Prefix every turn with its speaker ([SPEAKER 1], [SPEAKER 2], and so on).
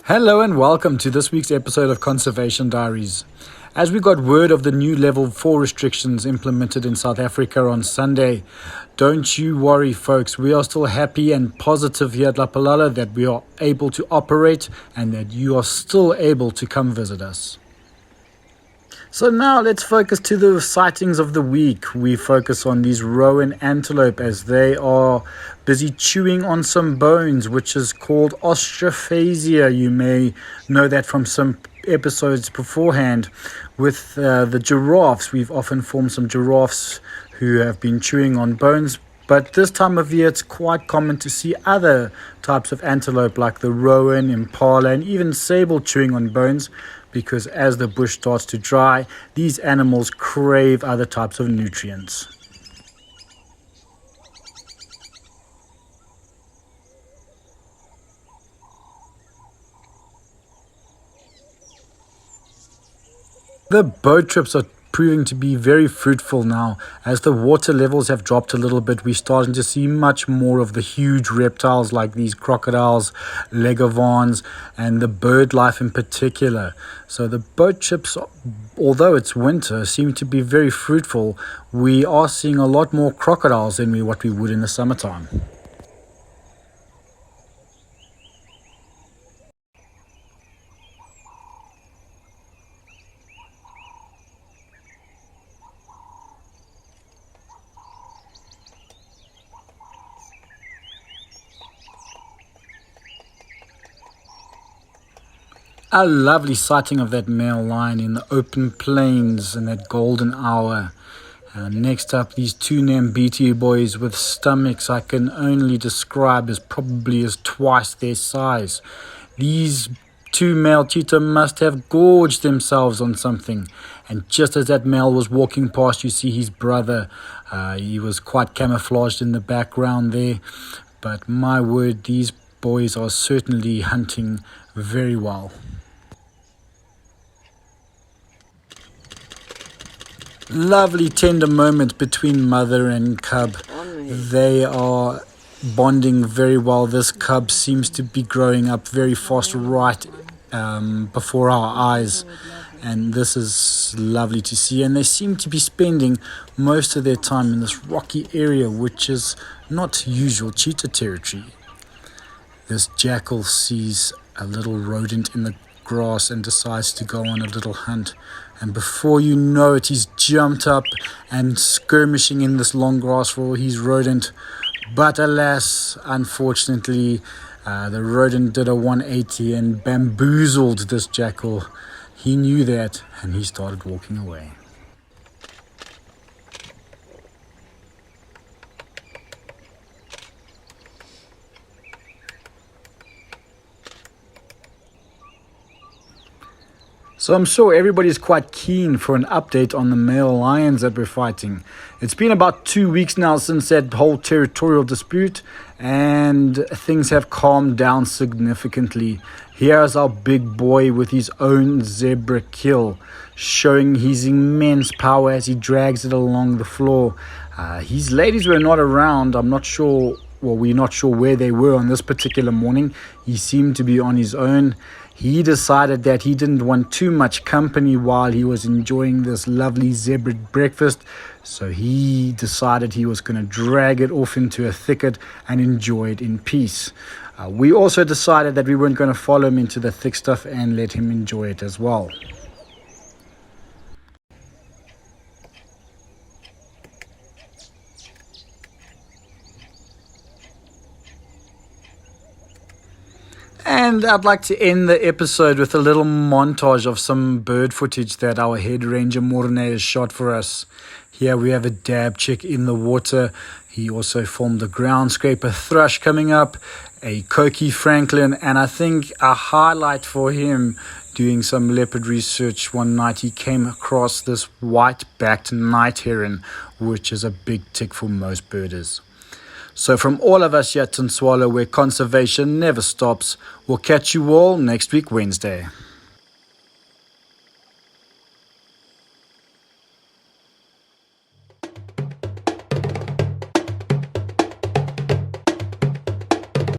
[SPEAKER 1] Hello and welcome to this week's episode of Conservation Diaries. As we got word of the new level 4 restrictions implemented in South Africa on Sunday, don't you worry folks, we are still happy and positive here at Lapalala that we are able to operate and that you are still able to come visit us. So now let's focus to the sightings of the week. We focus on these rowan antelope as they are busy chewing on some bones, which is called ostrophasia. You may know that from some episodes beforehand. With the giraffes, we've often formed some giraffes who have been chewing on bones. But this time of year, it's quite common to see other types of antelope like the rowan, impala, and even sable chewing on bones, because as the bush starts to dry, these animals crave other types of nutrients. The boat trips are proving to be very fruitful now. As the water levels have dropped a little bit, we're starting to see much more of the huge reptiles like these crocodiles, leguavans, and the bird life in particular. So the boat trips, although it's winter, seem to be very fruitful. We are seeing a lot more crocodiles than what we would in the summertime. A lovely sighting of that male lion in the open plains in that golden hour. Next up, these two Nambiti boys with stomachs I can only describe as probably as twice their size. These two male cheetah must have gorged themselves on something. And just as that male was walking past, you see his brother. He was quite camouflaged in the background there. But my word, these boys are certainly hunting very well. Lovely tender moment between mother and cub. They are bonding very well. This cub seems to be growing up very fast right before our eyes, and this is lovely to see. And they seem to be spending most of their time in this rocky area, which is not usual cheetah territory. This jackal sees a little rodent in the grass and decides to go on a little hunt, and before you know it, he's jumped up and skirmishing in this long grass for his rodent. But alas, unfortunately, the rodent did a 180 and bamboozled this jackal. He knew that and he started walking away. So I'm sure everybody's quite keen for an update on the male lions that we're fighting. It's been about 2 weeks now since that whole territorial dispute, and things have calmed down significantly. Here's our big boy with his own zebra kill, showing his immense power as he drags it along the floor. His ladies were not around. I'm not sure, well, we're not sure where they were on this particular morning. He seemed to be on his own. He decided that he didn't want too much company while he was enjoying this lovely zebra breakfast. So he decided he was going to drag it off into a thicket and enjoy it in peace. We also decided that we weren't going to follow him into the thick stuff and let him enjoy it as well. And I'd like to end the episode with a little montage of some bird footage that our head ranger Morne has shot for us. Here we have a dab chick in the water. He also filmed a ground scraper thrush coming up, a Coqui Franklin, and I think a highlight for him doing some leopard research one night, he came across this white-backed night heron, which is a big tick for most birders. So from all of us here at Swallow, where conservation never stops, we'll catch you all next week Wednesday.